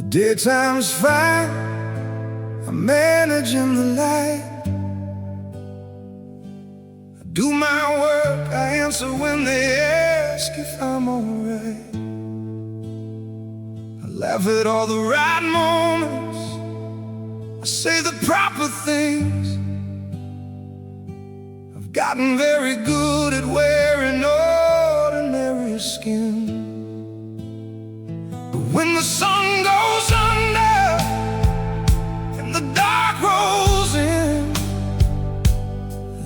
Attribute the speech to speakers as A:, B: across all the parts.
A: Daytime's fine, I'm managing the light. I do my work, I answer when they ask if I'm alright. I laugh at all the right moments, I say the proper things. I've gotten very good at wearing ordinary skin. But when the sun goes under and the dark rolls in,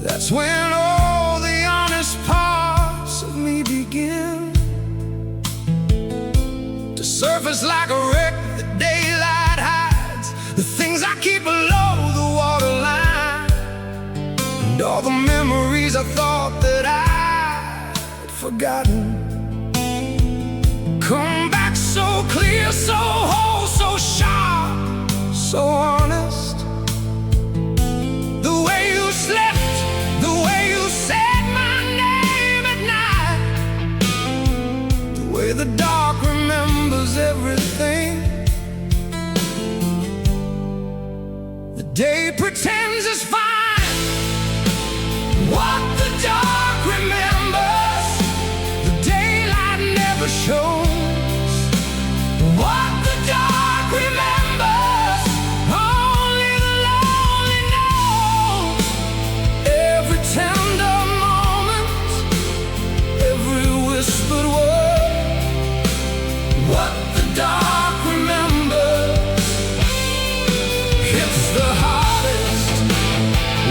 A: that's when all the honest parts of me begin to surface like a wreck. The daylight hides the things I keep below the waterline, and all the memories I thought that I'd forgotten come back so clear, so whole, so sharp, so honest. The way you slept, the way you said my name at night, the way the dark remembers everything. The day pretends it's fine, what the dark remembers, the daylight never shows. What the dark remembers, only the lonely knows. Every tender moment, every whispered word, what the dark remembers hits the hardest.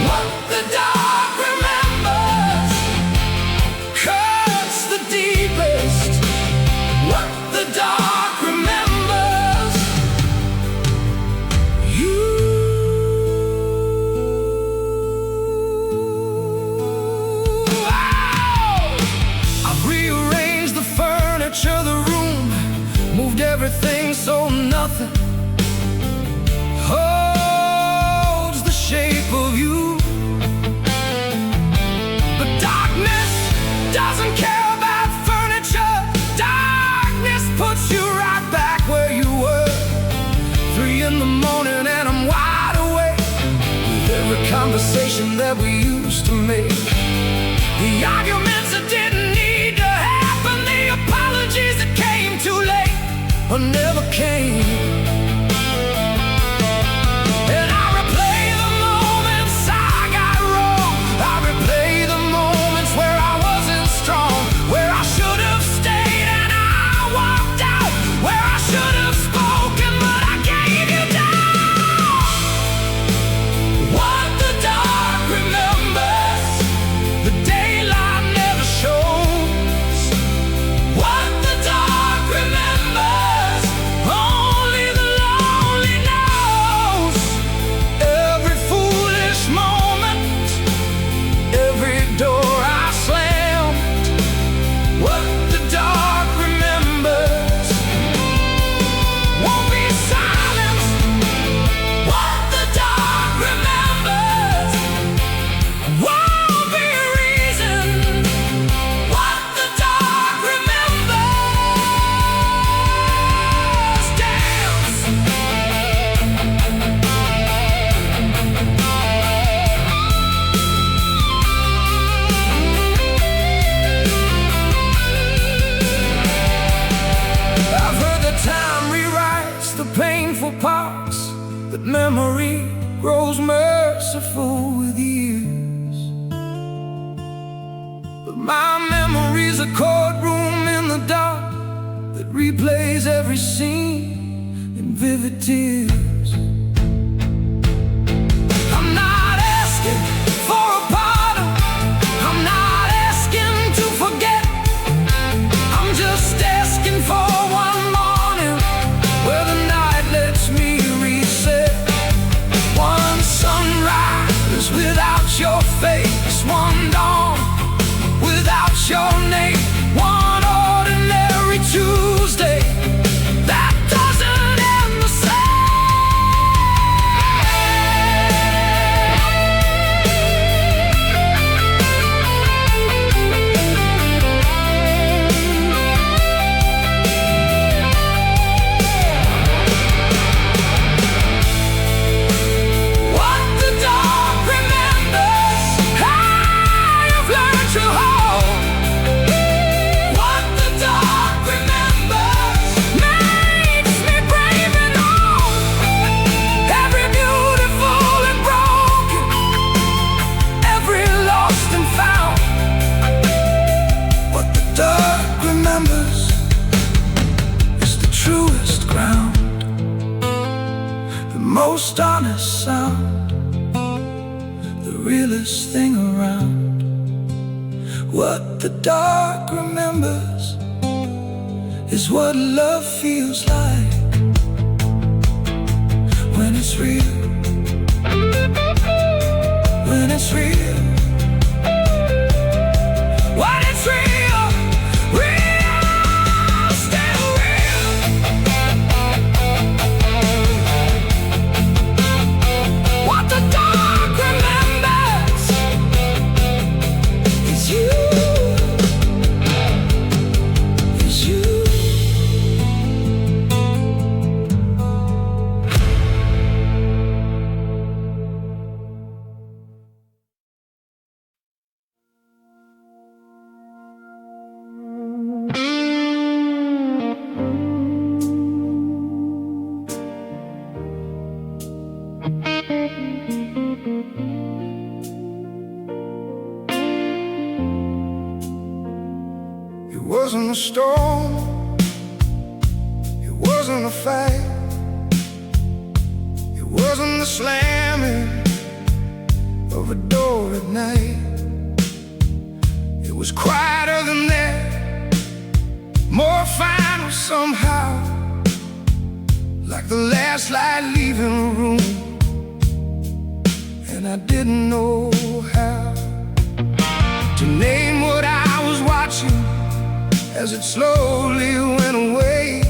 A: What the dark remembers cuts the deepest. What the dark remembers, you. I've rearranged the furniture, the room, moved everything so nothing holds the shape of you. But darkness doesn't care about furniture. Darkness puts you right back where you were. 3 in the morning and I'm wide awake with every conversation that we used to make. The arguments that didn't need to happen, the apologies that came too late or never came. And I replay the moments I got wrong. I replay the moments where I wasn't strong, where I should have stayed and I walked out, where I should have spoken but I gave you down. What the dark remembers, the daylight never shows. What the dark remembers, only the lonely knows. Every foolish moment, every door I slammed, what the dark remembers won't be silenced. What the dark remembers won't be reasoned. What the dark remembers dance. I've heard that time rewrites the painful parts, that memory grows merciful with years. But my memory's a courtroom in the dark that replays every scene in vivid tears. I'm not asking for a pardon, I'm not asking to forget. I'm just asking for one morning where the night lets me reset. One sunrise without your face, one dawn without your name, one ordinary Tuesday that doesn't end the same. most honest sound, the realest thing around. What the dark remembers is what love feels like when it's real. When it's real. When it's real. Real, still real. What the dark remembers is you. Is you. It wasn't a storm, it wasn't a fight, it wasn't the slamming of a door at night. It was quieter than that, more final somehow, like the last light leaving a room, and I didn't know how to name what I was watching as it slowly went away.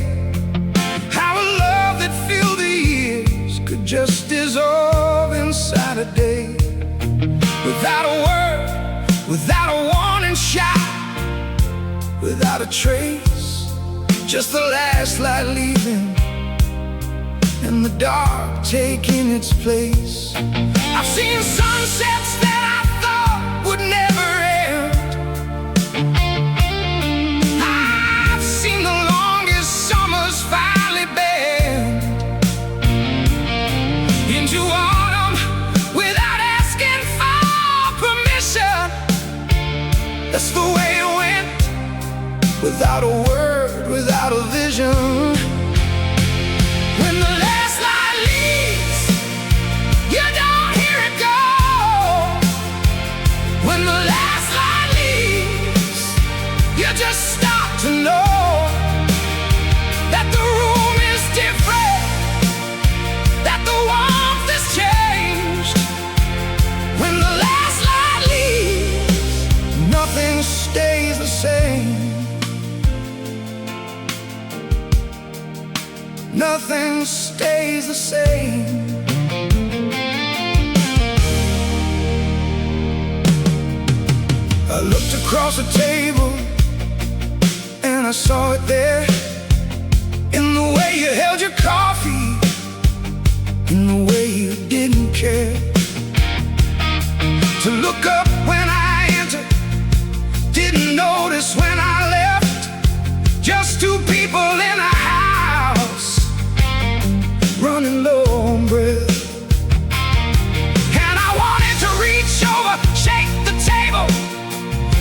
A: How a love that filled the years could just dissolve inside a day, without a word, without a warning shot, without a trace, just the last light leaving and the dark taking its place. I've seen sunsets that I thought would never end. I've seen the longest summers finally bend into autumn without asking for permission. That's the way it went, without a word, without a vision. When the last light leaves, you don't hear it go. When the last light leaves, you just start to know that the room is different, that the warmth has changed. When the last light leaves, nothing stays the same. Nothing stays the same. I looked across the table and I saw it there, in the way you held your coffee, in the way you didn't care to look up when I entered, didn't notice when I left. Just two people in a house, running low on breath. And I wanted to reach over, shake the table,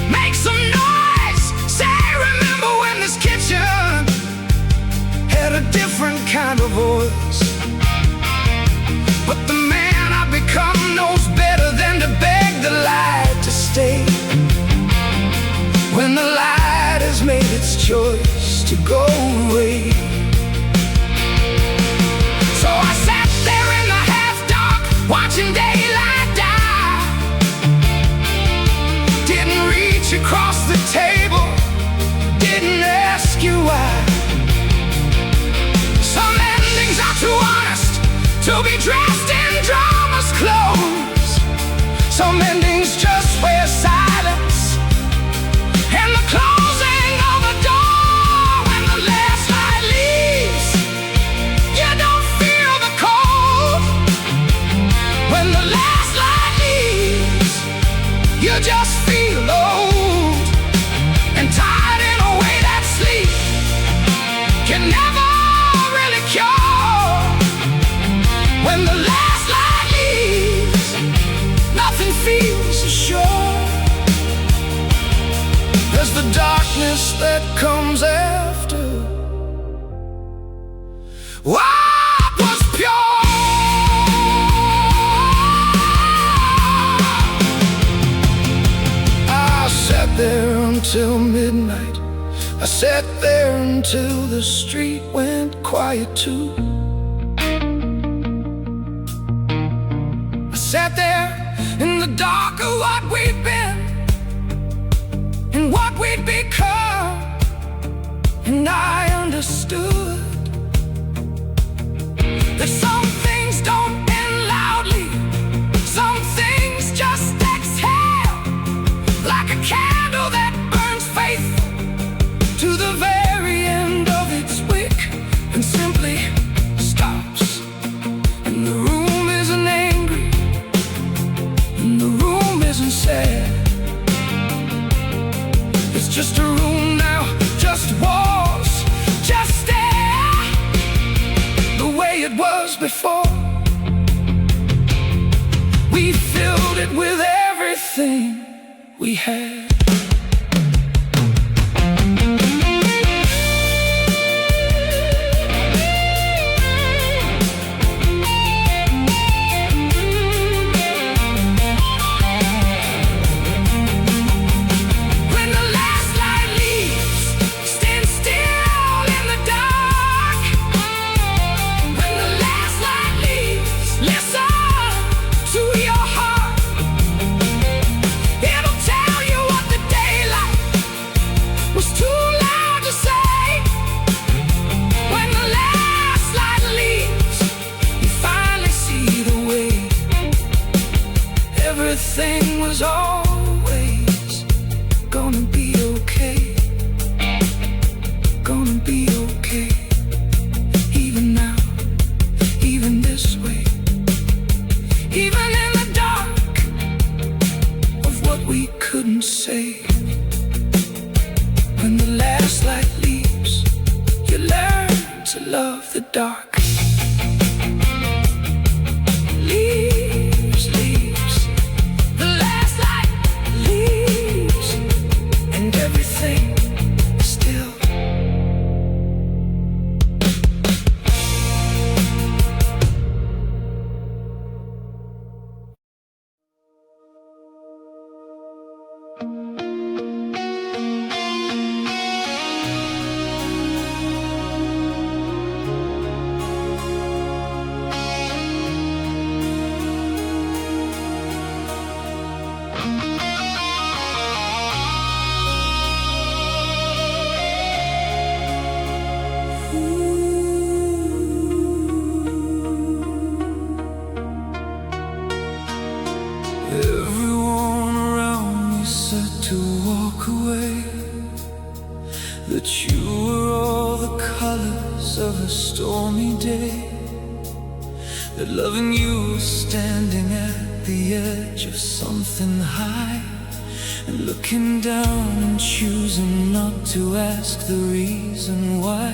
A: make some noise, say remember when this kitchen had a different kind of voice. But the man I've become knows better than to beg the light to stay, when the light has made its choice to go away. So I sat there in the half-dark, watching daylight die. Didn't reach across the table, didn't ask you why. Some endings are too honest to be dressed in drama's clothes. Some endings just wear silence and the closing of a door. When the last light leaves, you don't feel the cold. When the last light leaves, you just feel old and tired in a way that sleep can never really cure. When the last light leaves, nothing feels as sure as the darkness that comes after. What was pure? until midnight. I sat there until the street went quiet too. I sat there in the dark of what we'd been and what we'd become, and I understood that some things don't end loudly, some things just exhale like a candle that burns faithful to the very end of its wick and simply stops. And the room isn't angry, and the room isn't sad. It's just a room now, just walls, just air, the way it was before. We filled it with everything we had. Everything was always gonna be okay, gonna be okay. Even now, even this way, even in the dark of what we couldn't say. When the last light leaves, you learn to love the dark. That you were all the colors of a stormy day, that loving you was standing at the edge of something high, and looking down and choosing not to ask the reason why.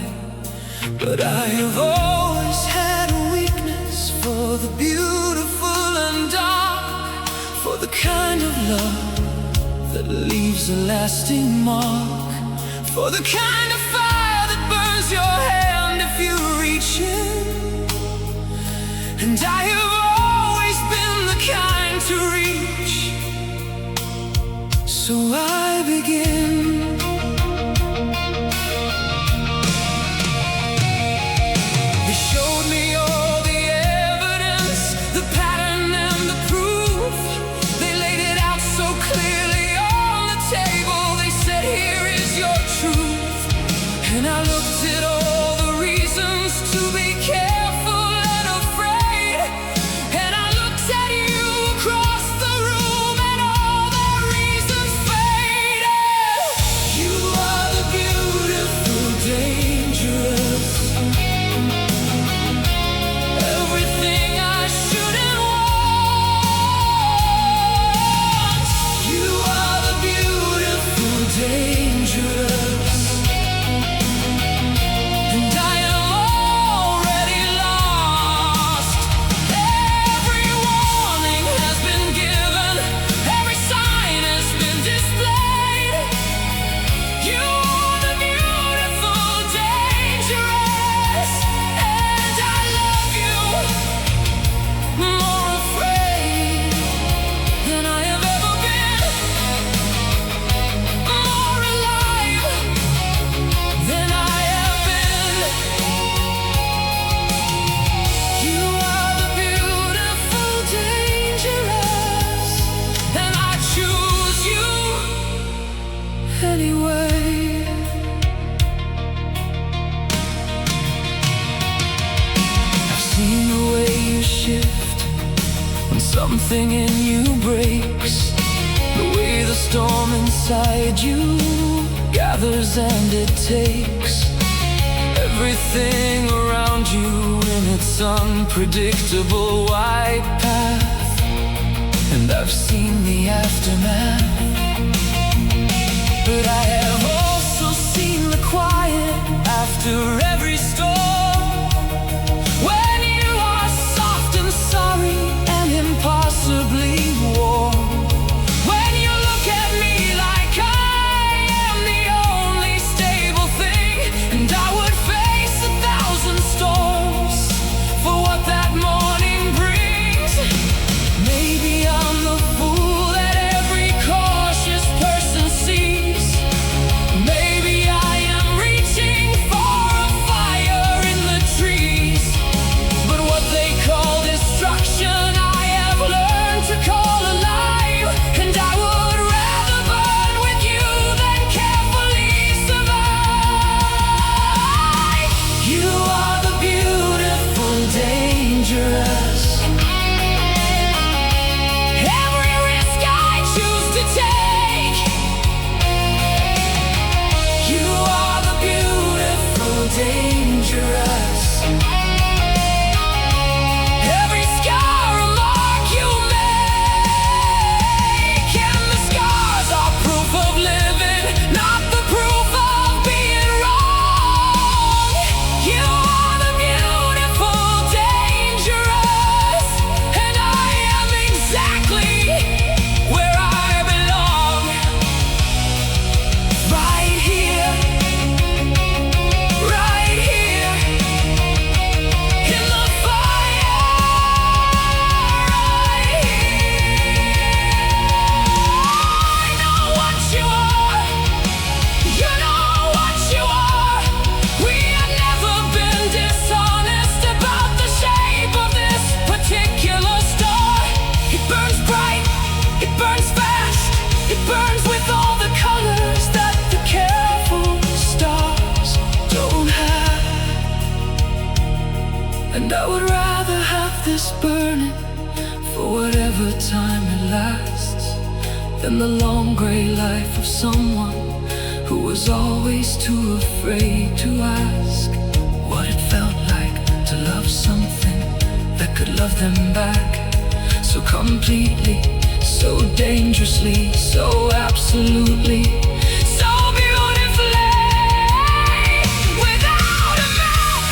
A: But I have always had a weakness for the beautiful and dark, for the kind of love that leaves a lasting mark, for the kind of fire that burns your hand if you reach in. And I have always been the kind to reach, so I begin. You showed me all the evidence, the pattern and the proof. They laid it out so clearly on the table. They said, here is your truth. And I looked at all the reasons to be careful and afraid, and I looked at you across the room, and all the reasons faded. something in you breaks. The way the storm inside you gathers and it takes everything around you in its unpredictable white path. And I've seen the aftermath, but I have also seen the quiet after every storm. When you are soft and sorry and impossibly warm. When you look at me like I am the only stable thing, and I would face 1,000 storms for what that morning brings. Maybe I'm the fool that every cautious person sees. Maybe I am reaching for a fire in the trees. But what they call destruction, I have learned to call alive. And I would rather burn with you than carefully survive. You are the beautiful, dangerous. Every risk I choose to take. You are the beautiful, dangerous. Every scar a mark you make. And the scars are proof of living, not the proof of being wrong. You are the beautiful, dangerous. And I am exactly where I belong. Right here, right here, in the fire, right here. I know what you are, you know what you are. We have never been dishonest about the shape of this particular star. It burns bright, it burns fast, it burns with all the colors that the careful stars don't have. And I would rather have this burning for whatever time it lasts than the long grey life of someone who was always too afraid to ask what it felt like to love something that could love them back so completely, so dangerously, so absolutely, so beautifully, without a map.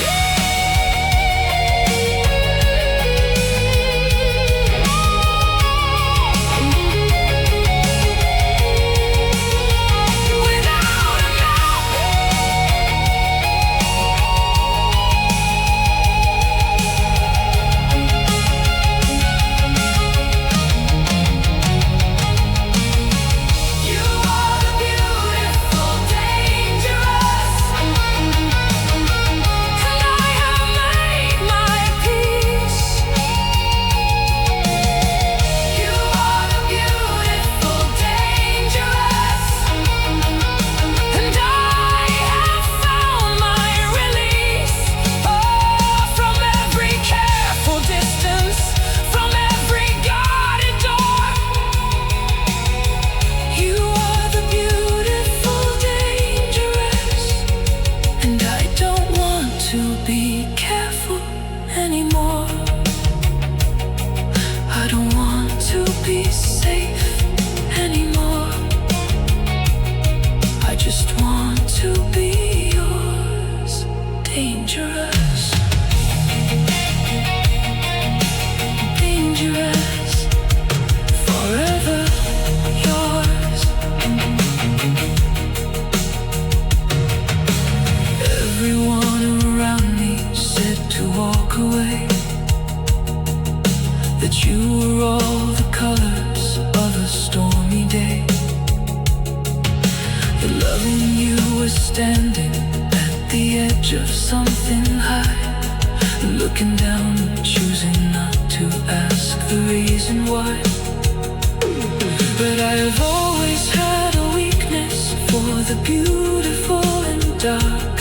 A: Without a map. You are the beautiful, dangerous. And I have made my peace. You are the beautiful, dangerous. And I have found my release. Oh, from every careful distance, from every guarded door. You are the beautiful, dangerous. And I don't want to be careful anymore. I don't want to be safe anymore. I just want to be yours, dangerous. Dangerous, forever yours. Everyone around me said to walk away, that you were all the colors of a stormy day. That loving you was standing at the edge of something high, looking down and choosing not to ask the reason why. But I've always had a weakness for the beautiful and dark,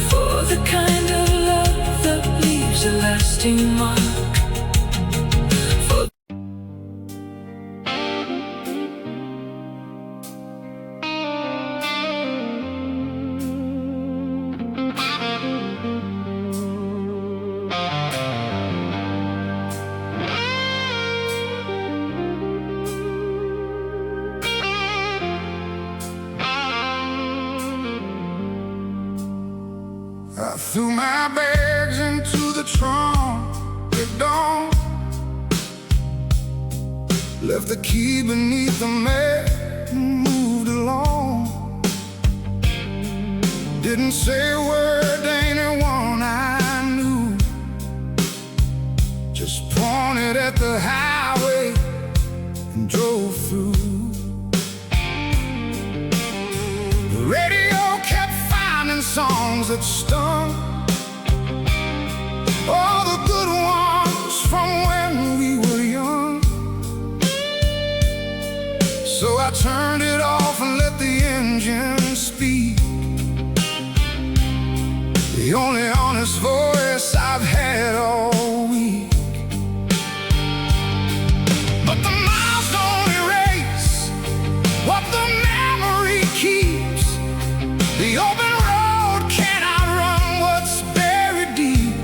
A: for the kind of love that leaves a lasting mark. Threw my bags into the trunk at dawn, left the key beneath the mat and moved along. Didn't say a word to anyone I knew, just pointed at the highway and drove through. The radio kept finding songs that stung, all the good ones from when we were young. So I turned it off and let the engine speak, the only honest voice I've had all week. But the miles don't erase what the memory keeps. The open road cannot run what's buried deep.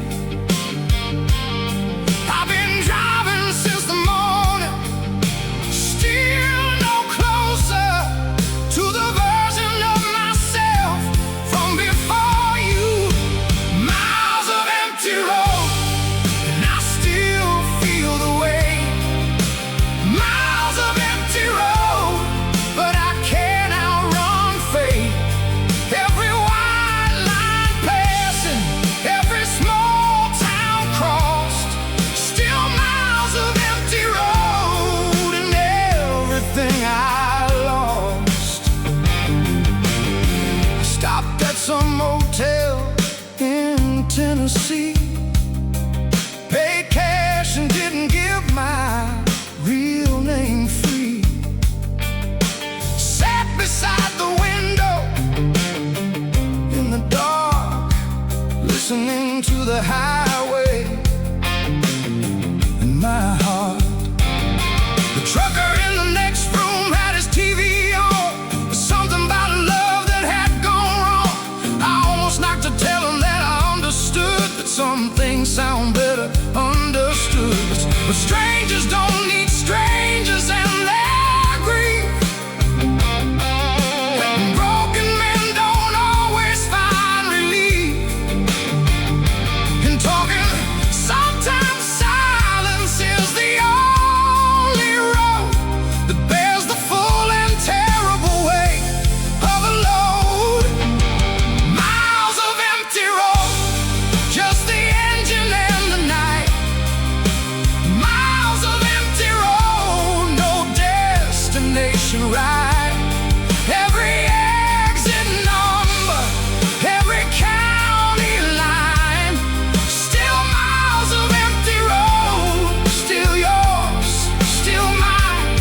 A: I've been driving since the morning, still no closer to the version of myself from before you. Miles of empty road, and I still feel the weight. Miles of empty road, but I can't outrun fate. Every white line passing, every small town crossed, still miles of empty road and everything I lost. I stopped at some motel in Tennessee, paid cash and didn't give my real name free. Sat beside the window in the dark, listening to the highway in my heart. The trucker in the next room had his TV on, something about a love that had gone wrong. I almost knocked to tell him that I understood, that some things sound better understood. But strangers don't need strangers and their grief. Broken men don't always find relief in talking. Sometimes silence is the only road that bears the full and terrible weight of a load. Miles of empty road, just the engine and the night. Miles of empty road, no destination right. Every exit number, every county line, still miles of empty road, still yours, still mine.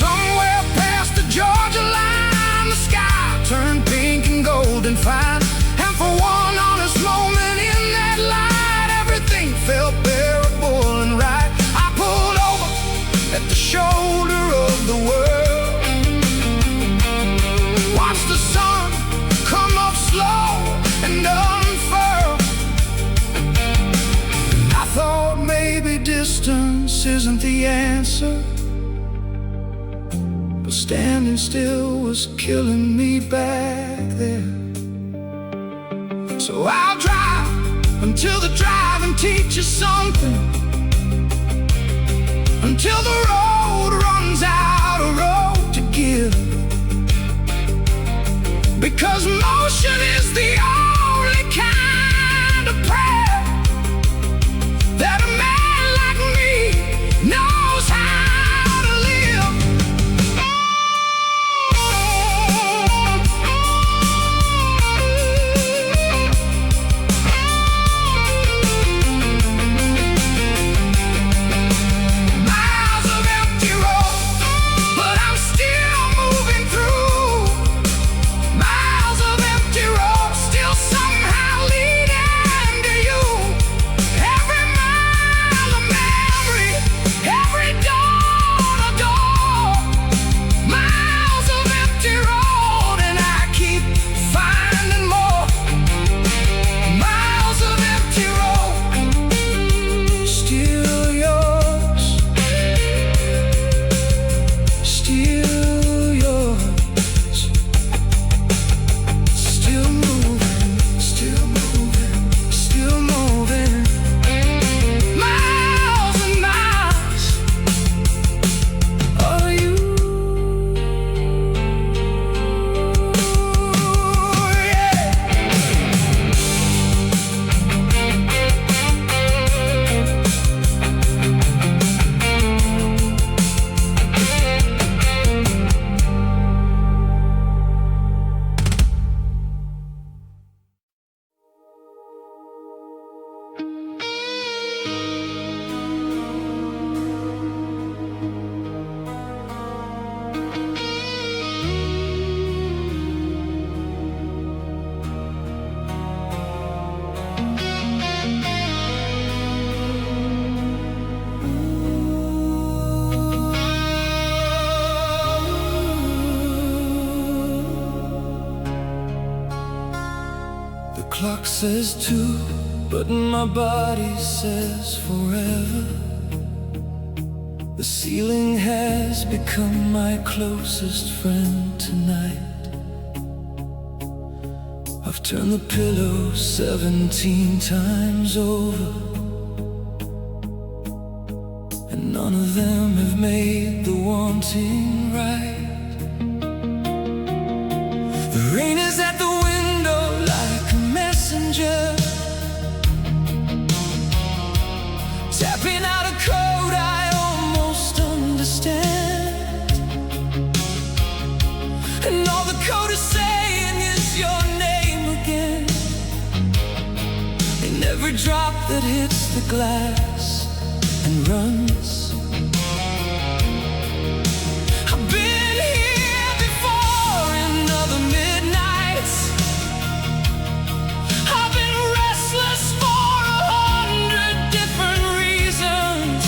A: Somewhere past the Georgia line, the sky turned pink and golden fine. And for one honest moment in that light, everything felt bearable and right. I pulled over at the shoulder of the world, watched the sun come up slow and unfurl. And I thought maybe distance isn't the answer, but standing still was killing me back there. So I'll drive until the driving teaches something, until the road runs out of road to give. Because motion is the only kind of prayer that a man like me knows how to live. Miles of empty clock says 2, but my body says forever. The ceiling has become my closest friend tonight. I've turned the pillow 17 times over, and none of them have made the wanting right. The rain is at the window like a messenger, tapping out a code I almost understand. And all the code is saying is your name again. And every drop that hits the glass and runs. I've been here before in other midnights. I've been restless for 100 different reasons,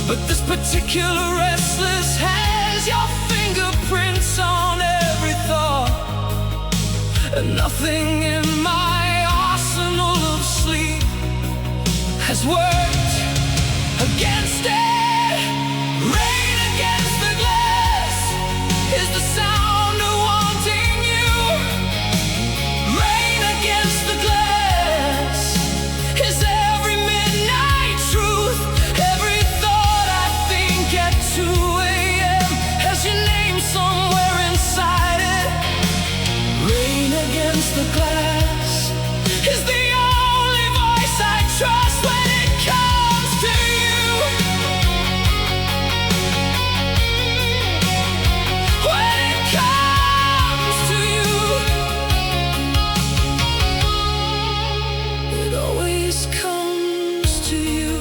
A: but this particular restless has your fingerprints on every thought, and nothing in my arsenal of sleep has worked against it. Rain against the glass is the sound of wanting you. Rain against the glass is every midnight truth. Every thought I think at 2 a.m. has your name somewhere inside it. Rain against the glass is the only voice I trust when it comes to you. When it comes to you, it always comes to you.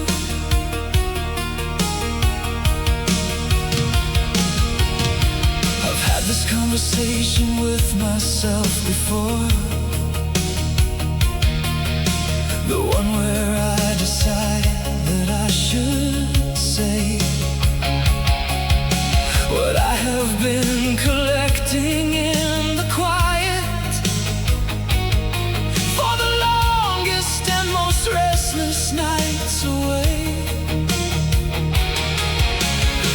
A: I've had this conversation with myself before, the one where I decide that I should say what I have been collecting in the quiet for the longest and most restless nights away.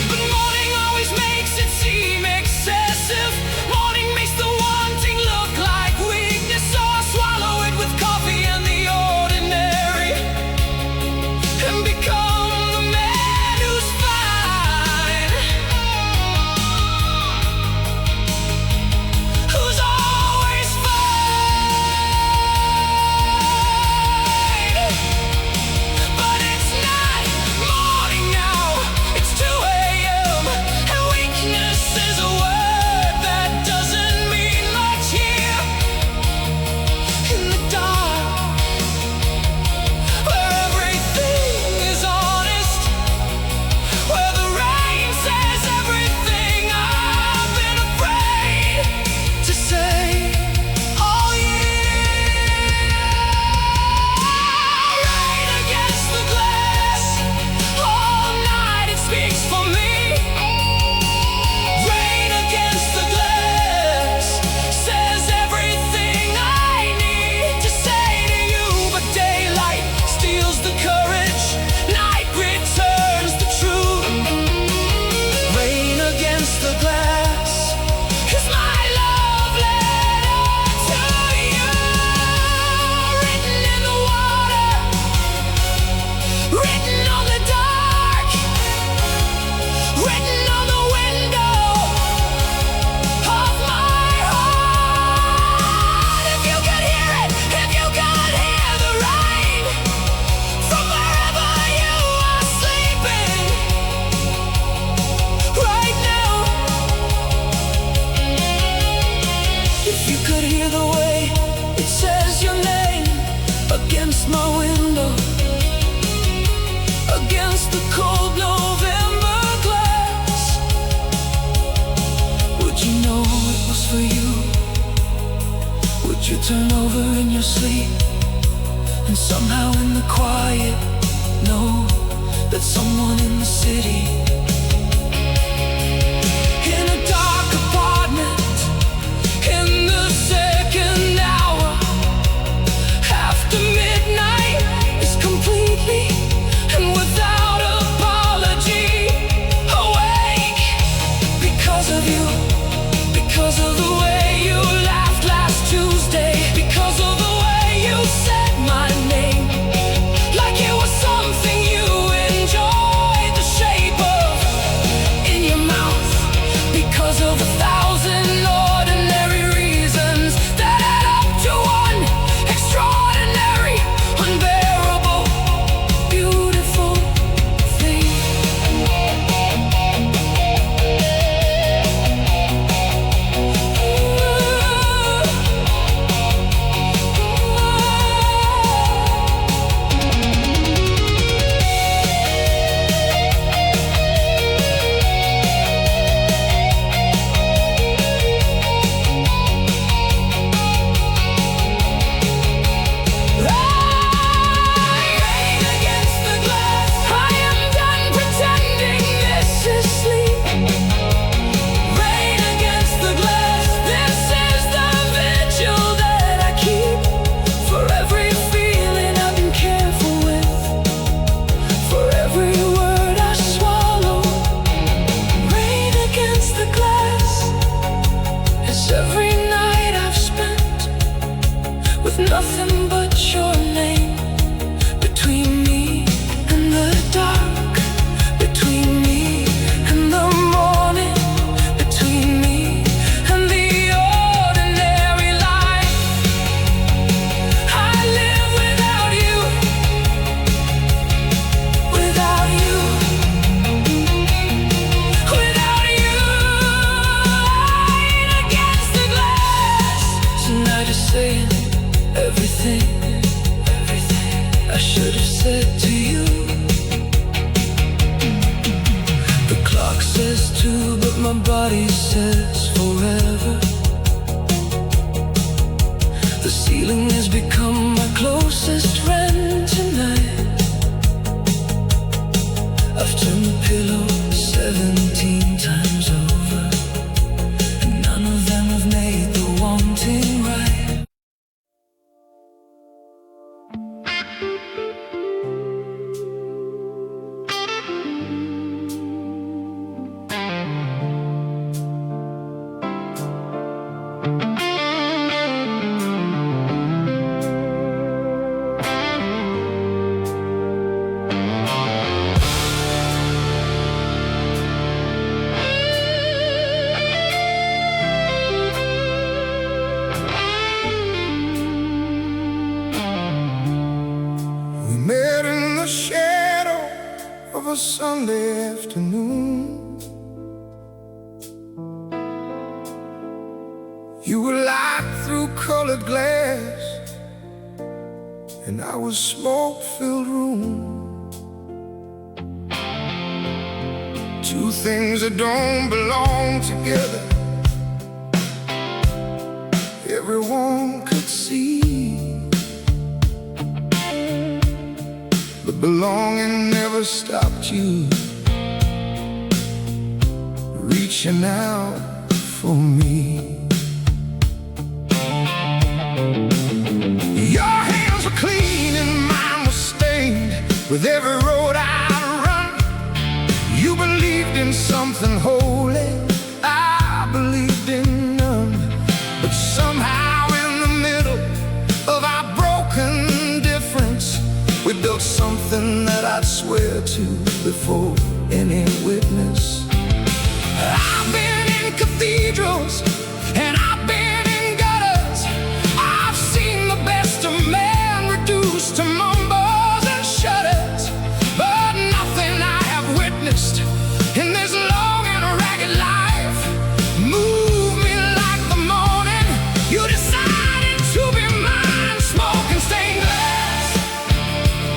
A: But morning always makes it seem excessive. Morning makes the wanting look like weakness, so I swallow it with coffee and the ordinary, and become the man who's fine, who's always fine. But it's not morning now, it's 2 a.m. and weakness is a word that doesn't mean much here in the dark, where everything is honest, where the rain says everything I've been afraid to say all year. Rain against the glass, all night it speaks for me. Rain against the glass says everything I need to say to you, but daylight steals the courage, night returns the truth. Rain against the glass is my love letter to you, written in the water, written on the dark, written on the window of my heart. If you could hear it, if you could hear the rain from wherever you are sleeping right now, if you could hear the way it says your name against my window, against the cold November glass, would you know it was for you? Would you turn over in your sleep and somehow in the quiet know that someone in the city, in a dark apartment, in the second hour Nothing but your name between me and the dark, between me and the morning, between me and the ordinary life. I live without you, without you, without you. Lying against the glass. Tonight is saying everything I should have said to you. The clock says 2, but my body says forever. The ceiling has become my closest friend tonight. I've turned the pillow 17 times over, and none of them have made the wanting right. We met in the shadow of a Sunday afternoon. You were light through colored glass, and I was smoke-filled room. Two things that don't belong together, everyone could see. But belonging never stopped you reaching out for me. Your hands were clean and mine was stained with every road I'd run. You believed in something holy, I believed in none. But somehow in the middle of our broken difference, we built something that I'd swear to before any witness. I've been in cathedrals and I've been in gutters. I've seen the best of man reduced to mumbles and shudders. But nothing I have witnessed in this long and ragged life moved me like the morning you decided to be mine. Smoking stained glass,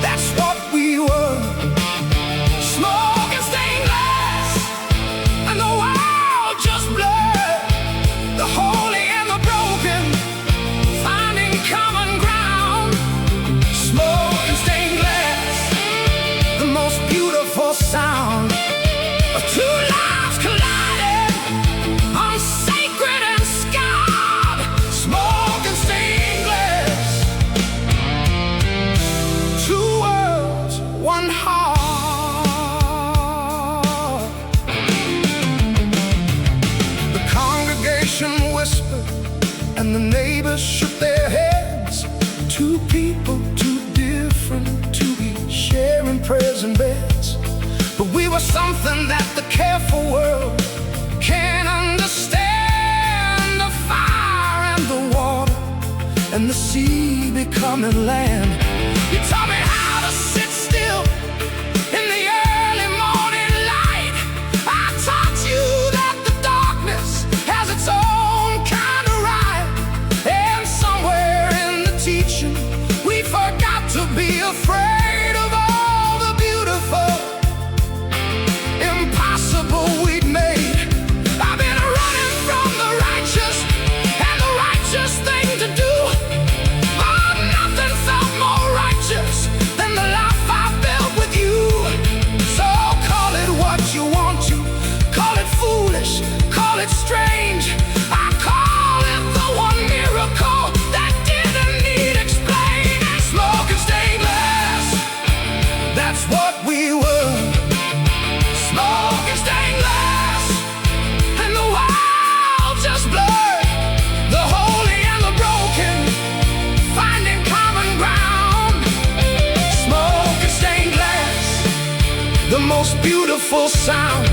A: that's what we were. Smoking stained glass, and the world just blurred. The holy and the broken finding common ground. Smoking stained glass, the most beautiful sound of two lives collided on sacred and scarred. Smoking stained glass, two worlds, one heart. The congregation whispered and the neighbors shook their heads. Two people, too different to be sharing prayers and beds. But we were something that the careful world can't understand. The fire and the water and the sea becoming land. You taught me how to sit still in the early morning light. I taught you that the darkness has its own kind of right. And somewhere in the teaching we forgot to be afraid of all the beautiful impossible we'd made. I've been running from the righteous and the righteous thing to do. Oh, nothing felt more righteous beautiful sound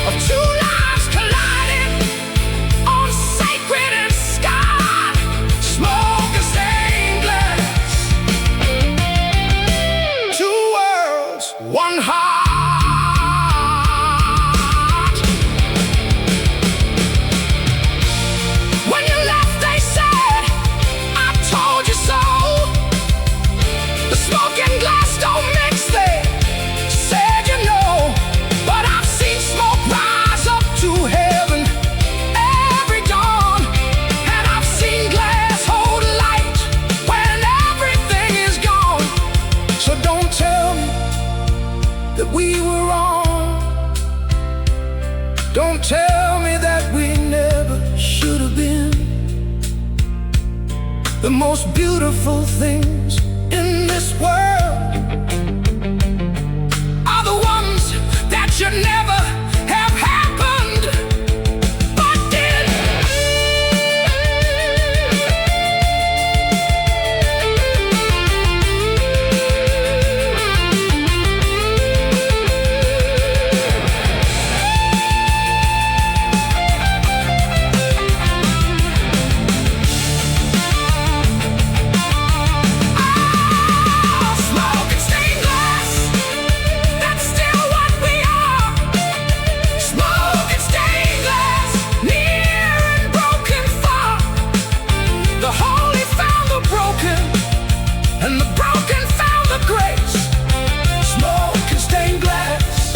A: of two lives colliding on sacred and sky. Smoke and stained glass, two worlds, one heart. When you left, they said, I told you so. The smoke and glass don't mix, they said, you know. But I've seen smoke rise up to heaven every dawn, and I've seen glass hold light when everything is gone. So don't tell me that we were wrong. Don't tell me that we never should have been. The most beautiful things in this world are the ones that should never have happened, but did. Smoke and stained glass, that's still what we are. Smoke and stained glass, near and broken far. The holy found the broken, and the broken found the grace. Smoke and stained glass,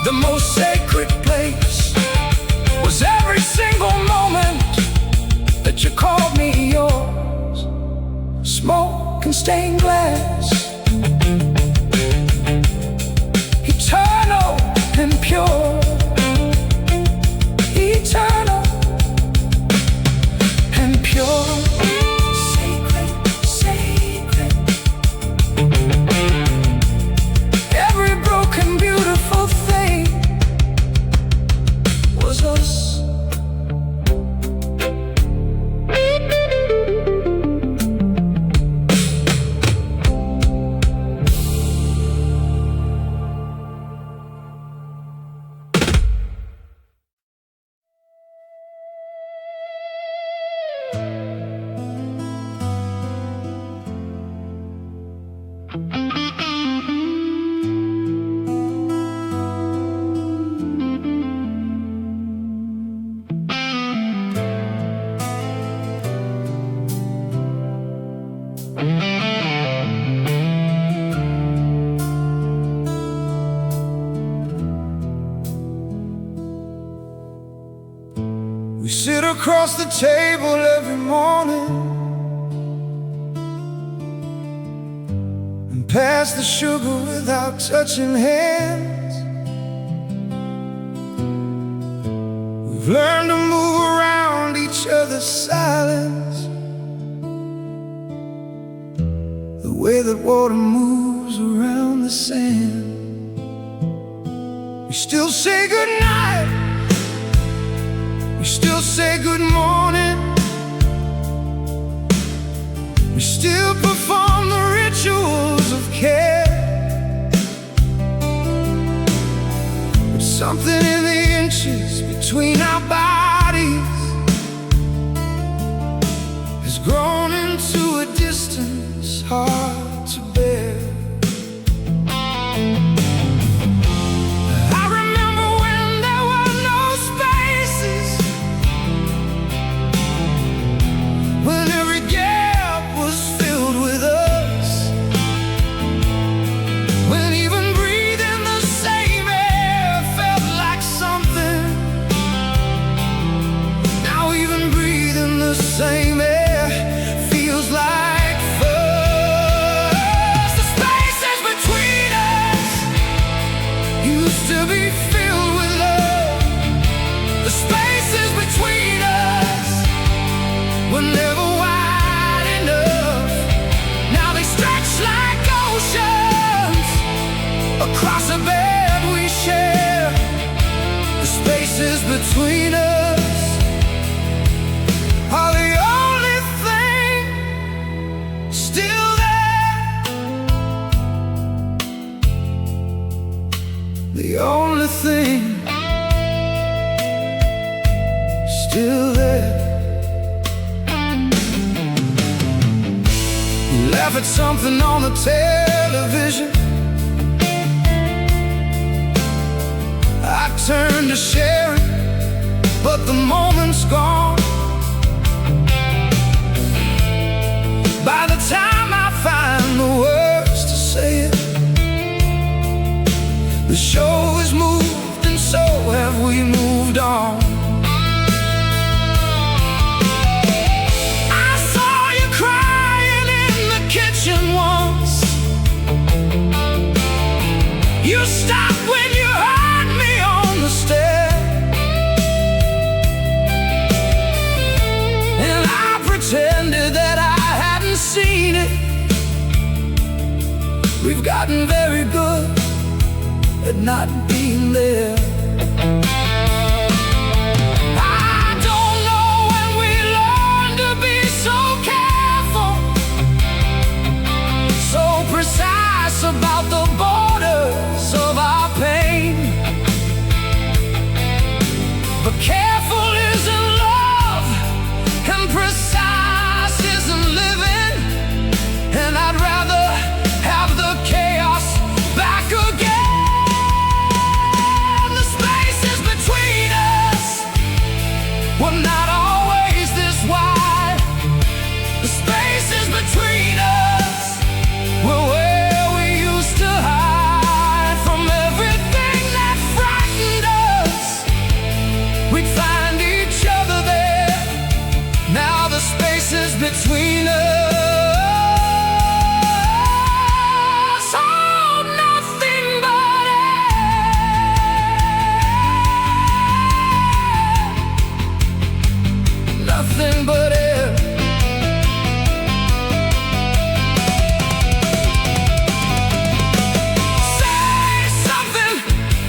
A: the most sacred place was every single moment that you called me yours. Smoke and stained glass, eternal and pure, eternal and pure. Sacred, sacred. Every broken, beautiful thing was us. We sit across the table every morning and pass the sugar without touching hands. We've learned to move around each other's silence, the way that water moves around the sand. We still say goodnight, we still say good morning, we still perform the rituals of care. But something in the inches between our bodies has grown into a distance hard to bear. Same air feels like fun. laugh at something on the television. I turn to share it, but the moment's gone. By the time I find the words to say it, the show is moved, and so have we moved on. I saw you crying in the kitchen once. You stopped when you heard me on the stair, and I pretended that I hadn't seen it. We've gotten very good at not being there. I don't know when we learn to be so careful, so precise about the borders of our pain. But careful isn't love, and precise isn't living, and I'd rather have the chaos back again. We're not always this wide. The spaces between us were where we used to hide from everything that frightened us. We'd find each other there. Now the spaces between us hold nothing but air. Nothing but air. Say something,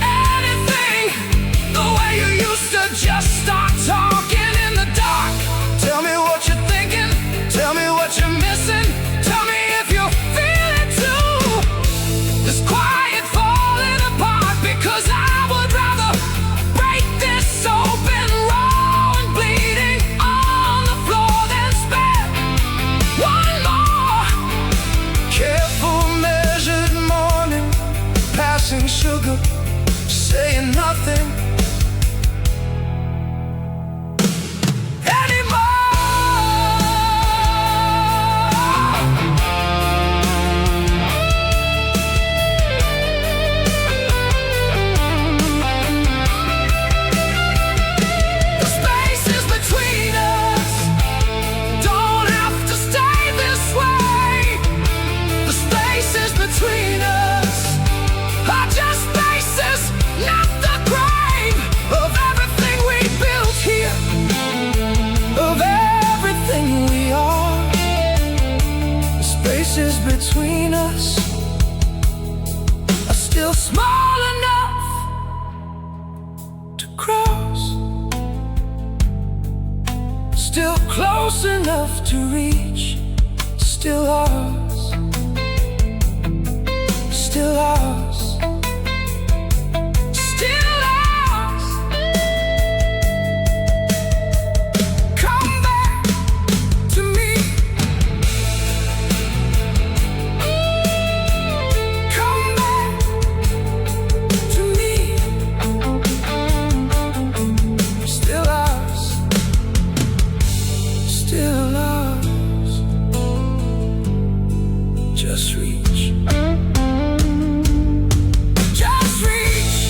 A: anything, the way you used to just start talking in the dark. Tell me what you're thinking, tell me what you're missing, tell me if you feel it too. This quiet falling apart, because I would rather break this open, raw and bleeding on the floor than spare one more careful, measured morning, passing sugar, saying nothing The spaces between us don't have to stay this way. The spaces between us are just spaces, not the grave of everything we built here, of everything we are. The spaces between us are still small enough to cross, still close enough to reach, still ours, still ours, still ours. Come back to me. Come back to me. Still ours, still ours. Just reach. Just reach.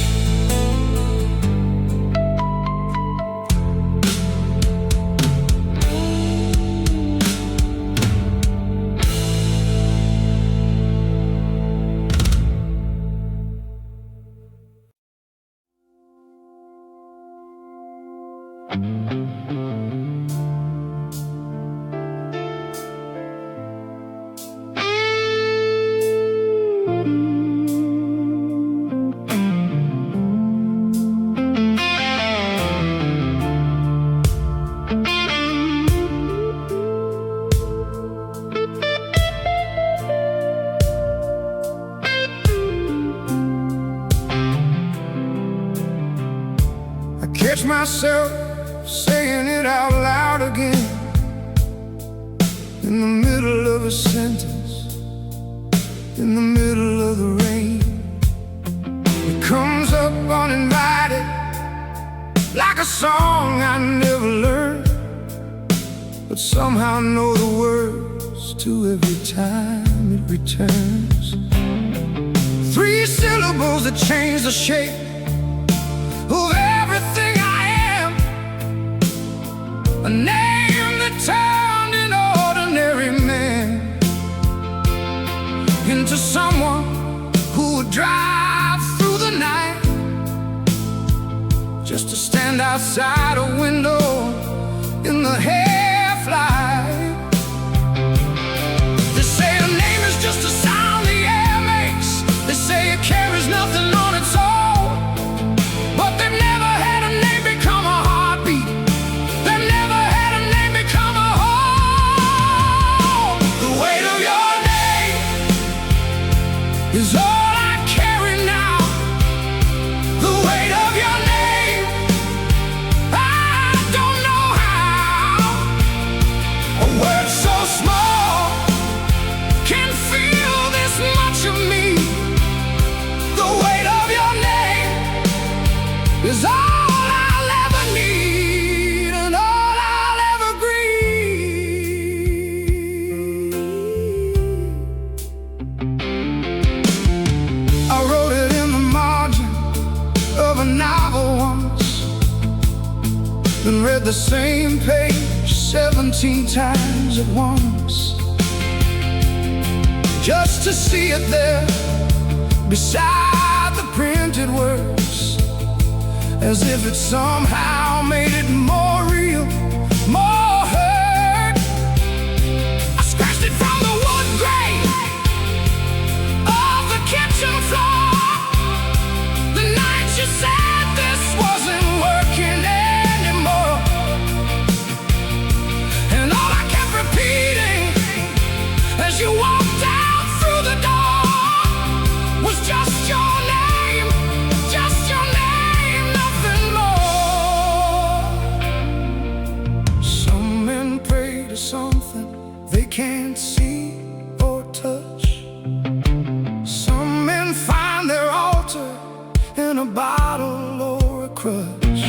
A: Catch myself saying it out loud again. In the middle of a sentence, in the middle of the rain, it comes up uninvited, like a song I never learned, but somehow know the words to every time it returns. 3 syllables that change the shape of everything I am, a name that turned an ordinary man into someone who would drive through the night just to stand outside a window in the half-light. They say a name is just a sound the air makes. They say it carries nothing on its own, but they've never had a name become a heartbeat. They've never had a name become a home. The weight of your name is all I carry now. The weight of your name, I don't know how. A word so small can feel this much of me. The weight of your name is all I'll ever need and all I'll ever grieve. I wrote it in the margin of a novel once, then read the same page 17 times at once, just to see it there beside the printed words, as if it somehow made it more real, more hurt. I scratched it from the wood grain of the kitchen floor the night you said this wasn't working anymore. And all I kept repeating as you walked out through the door was just your name, nothing more. Some men pray to something they can't see or touch. Some men find their altar in a bottle or a crutch.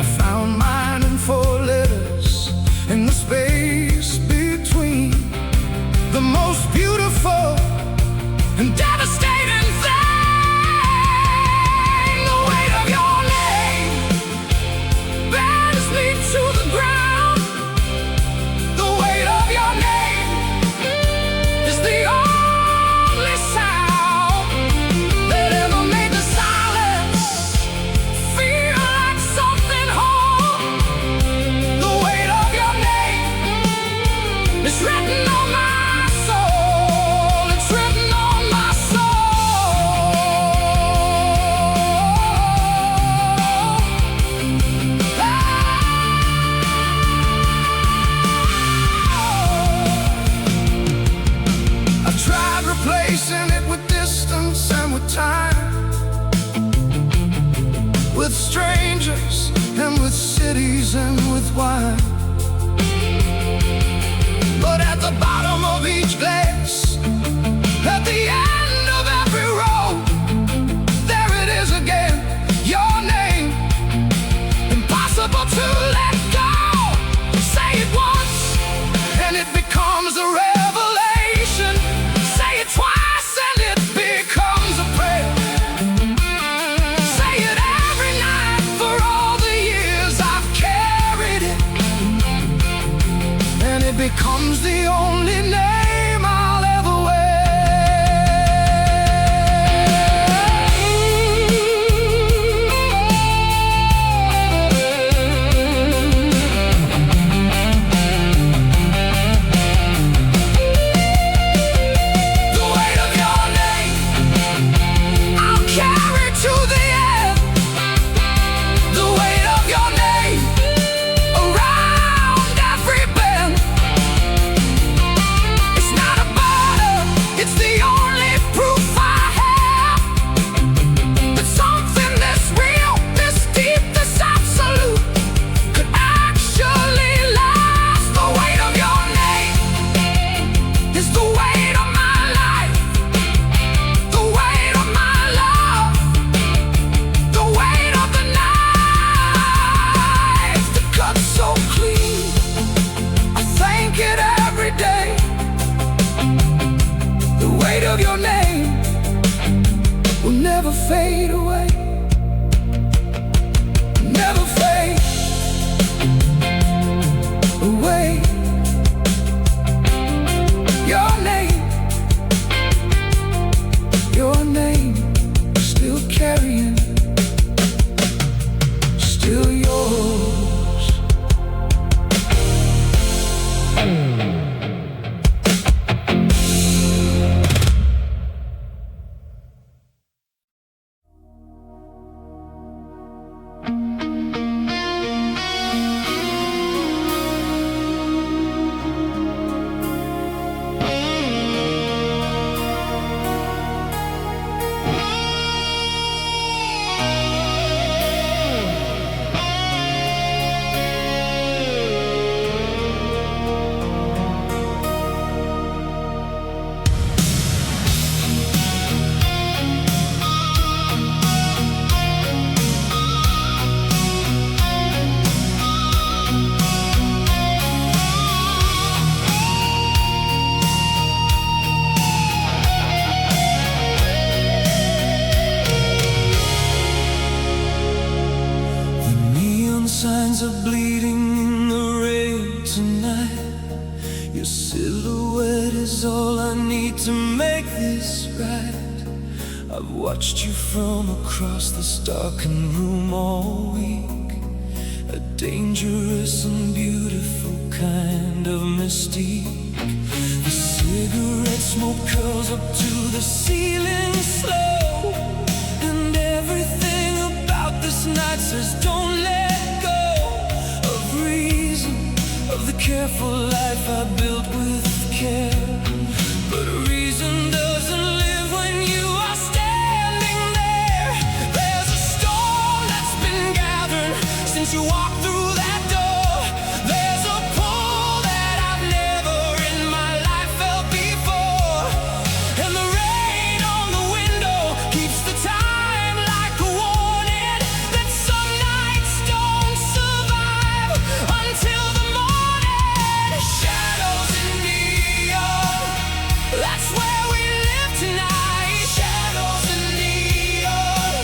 A: I found mine in 4 letters in the space between the most beautiful and devastating thing. The weight of your name bears me to the ground. The weight of your name is the only sound that ever made the silence feel like something whole. The weight of your name is written on my soul. It's written on my I tried replacing it with distance and with time, with strangers and with cities and with wine. But at the bottom of each glass, at the end of every road, there it is again, your name, impossible to let go. Say it once and it becomes a revelation. Say it twice and it becomes a prayer. Say it every night for all the years I've carried it, and it becomes the only name I'll ever The weight of your name I'll carry to the end. The weight of your name around every bend. of your name will never fade away. Never fade away. Your name still carrying, still yours. Signs are bleeding in the rain tonight. Your silhouette is all I need to make this right. I've watched you from across this darkened room all week. A dangerous and beautiful kind of mystique. The cigarette smoke curls up to the ceiling slow, and everything about this night says don't let of the careful life I built with care. But reason doesn't live when you are standing there. There's a storm that's been gathering since you walked through that door. There's a pull that I've never in my life felt before. And the rain on the window keeps the time like a warning that some nights don't survive until the shadows in neon, that's where we live tonight. Shadows in neon,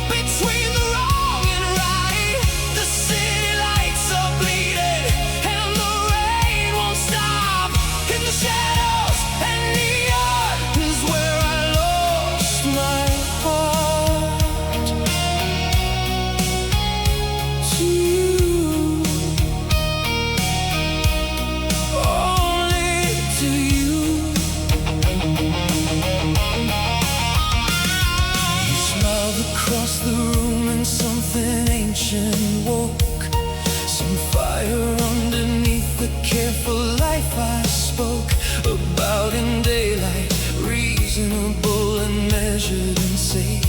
A: between the wrong and right. The city lights are bleeding, and the rain won't stop. In the shadows and neon is where I lost my heart to you. Only to you. You smiled across the room and something ancient woke. Some fire underneath the careful life I spoke about in daylight. Reasonable and measured and safe.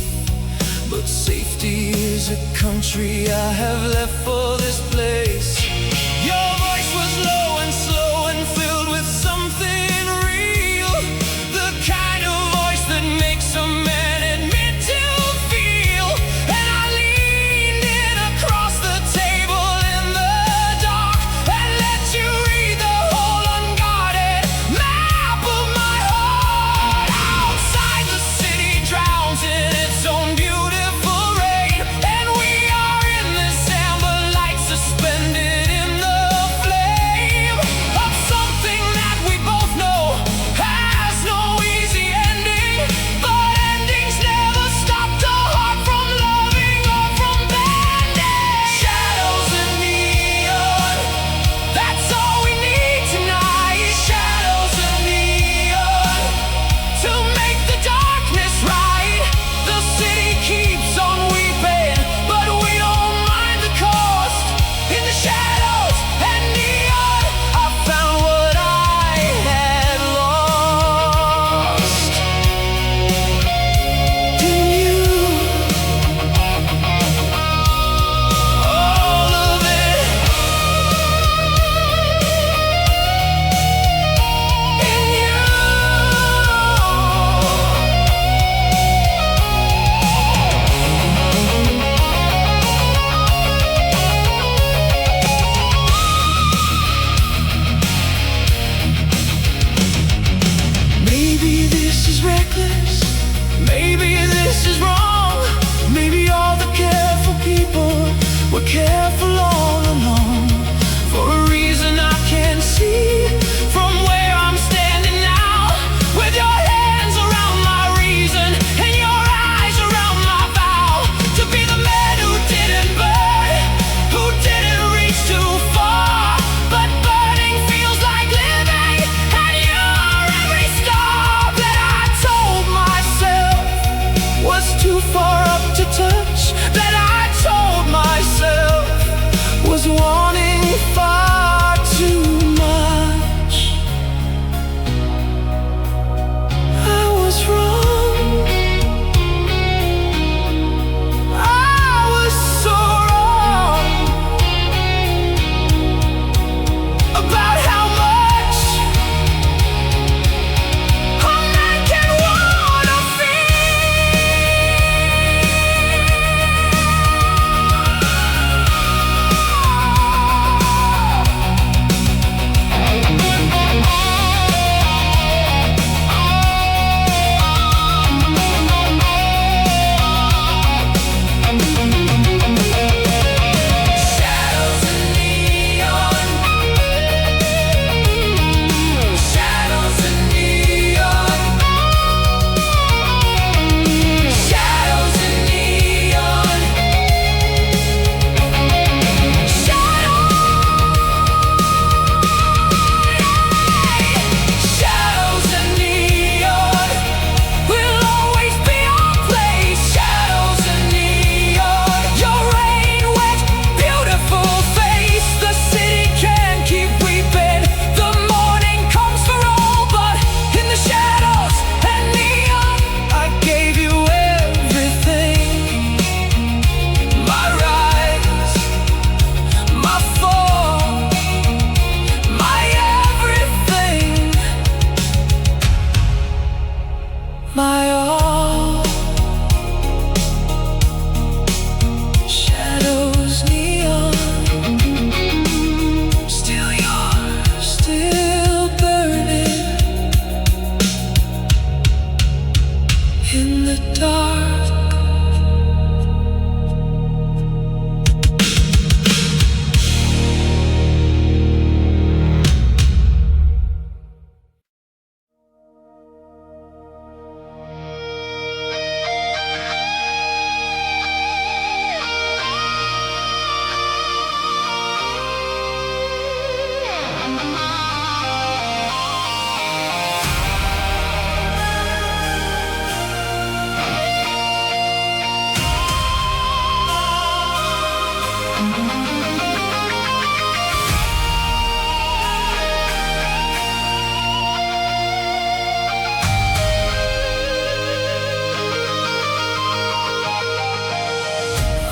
A: But safety is a country I have left for this place. Your voice was low and slow and filled with something real. The kind of voice that makes a man admit to feel. And I leaned in across the table in the dark and let you read the whole unguarded map of my heart. Outside the city drowns in its own beautiful rain, and we are in this amber light this is wrong. Maybe all the careful people were careful all along. For a reason I can't see, from where I'm standing now, with your hands around my reason and your eyes around my vow, to be the man who didn't burn, who didn't reach too far. But burning feels like living, and you're every star that I told myself was too far up to touch, that I told myself was wanting far too much. I was wrong. I was so wrong about how much a man can wanna shadows and neon, shadows and neon, shadows and neon, shadows and neon will always be our place. Shadows and neon, your rain-wet, beautiful face. The city can keep weeping, the morning comes for all, but in the shadows and neon, I gave you everything. My rise, my fall, my everything, my all. Shadows, neon, still yours, still burning in the dark.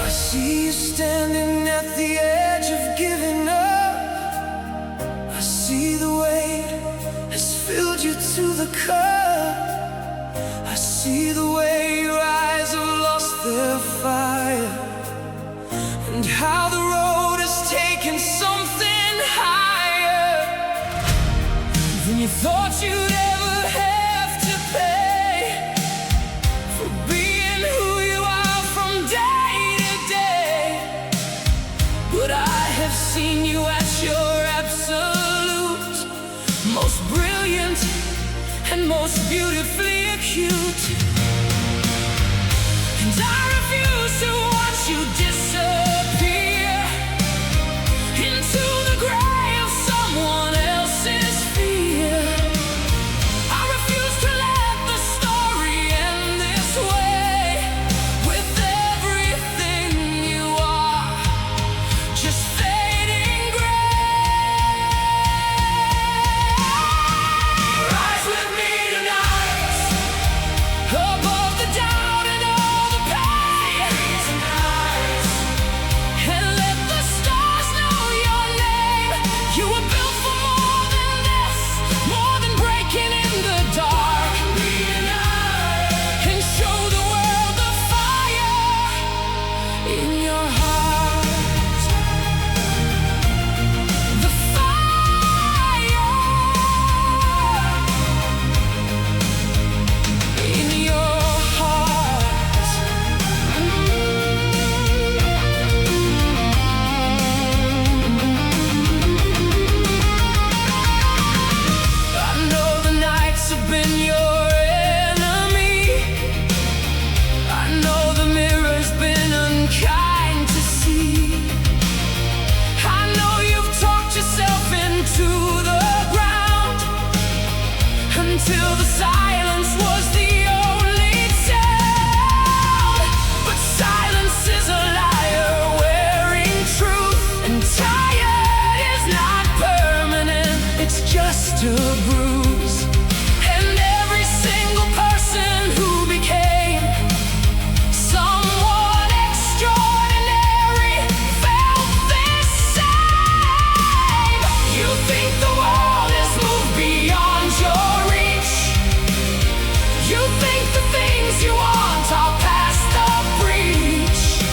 A: I see you standing at the edge of giving up. I see the weight has filled you to the cup. I see the way your eyes have lost their fire, and how the road has taken something higher than you thought you'd ever have to pay for being who you are from day to day. But I have seen you at your absolute most brilliant and most beautifully acute, and I refuse to watch you disappear into the gray of someone else's fear. I refuse to let the story end this way, with everything you are just fading gray. Rise with me tonight, above the doubt and all the pain. just a bruise. And every single person who became someone extraordinary felt this same. You think the world has moved beyond your reach. You think the things you want are past the breach.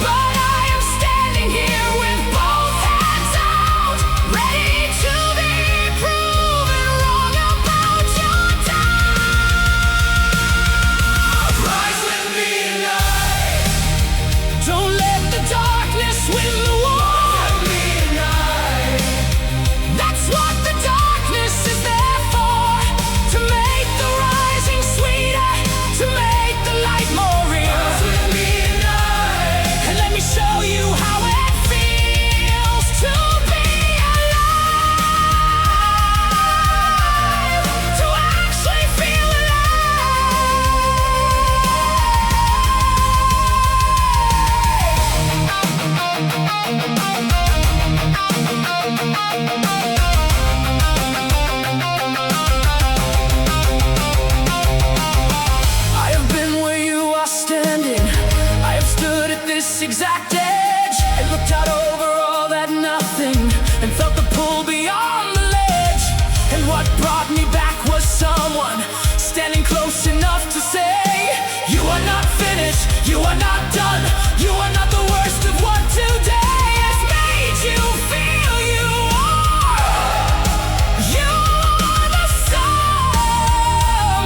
A: But I am standing here with both hands out, ready to be proven wrong about your doubt. Rise with me tonight. Don't let the darkness win the war. With me tonight. That's what the darkness is there for, to make the rising sweeter, to make the light more real. Rise with me tonight. And let me show you how it feels to be alive, to actually feel I have been where you are standing. I have stood at this exact edge and looked out over all that nothing and felt the pull beyond the ledge. And what brought me back was someone standing close enough to say, you are not finished, you are not done, you are not the worst of what today has made you feel. You are the sum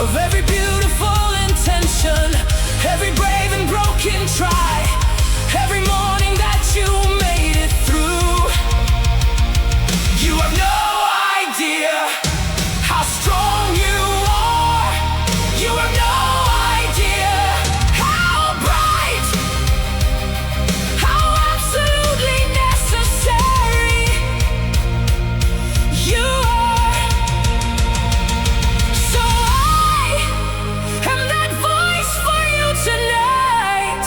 A: of every beautiful intention, every brave and broken try, every morning that you made it through. You have no idea how strong you are. You have no idea how bright, how absolutely necessary you are. So I am that voice for you tonight,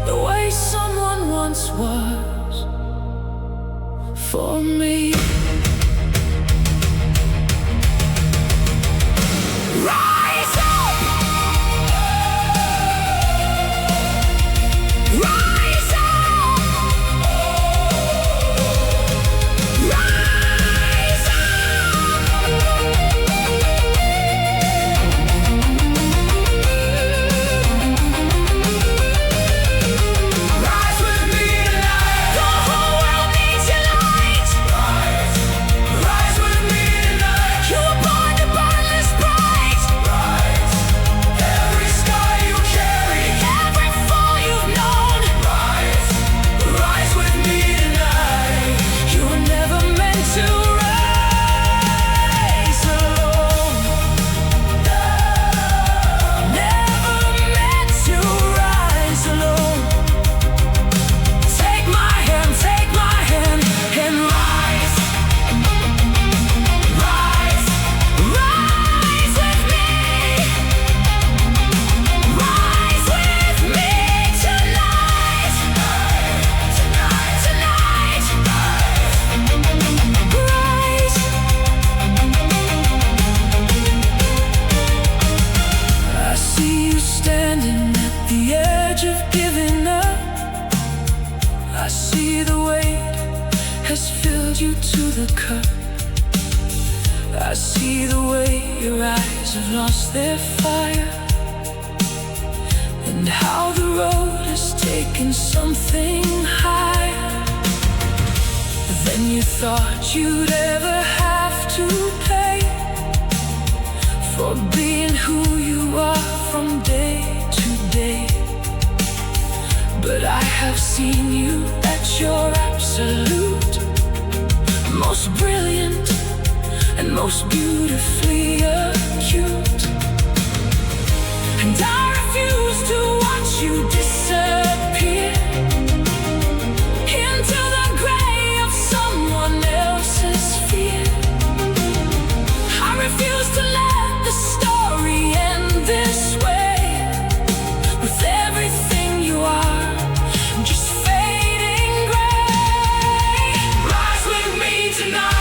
A: the way someone once was for me. Rise up! Rise up! Rise Rise with me tonight. The whole world needs your light. Rise with me tonight. You were born to burn this bright. Every scar you carry, every fall you've known. Rise with me tonight. You were never meant to rise alone. Never meant to rise alone. Take my hand, and rise. Rise, rise with me. Rise with me tonight. Tonight. Rise. I see you standing at the edge of giving up. I see the weight has filled you to the cup. I see the way your eyes have lost their fire, and how the road has taken something higher than you thought you'd ever have to pay for being who you are from day to day. But I have seen you at your absolute most brilliant and most beautifully acute. And I refuse to watch you disappear into the gray of someone else's fear. I refuse to let the story end this way, with everything you are just fading gray. Rise with me tonight.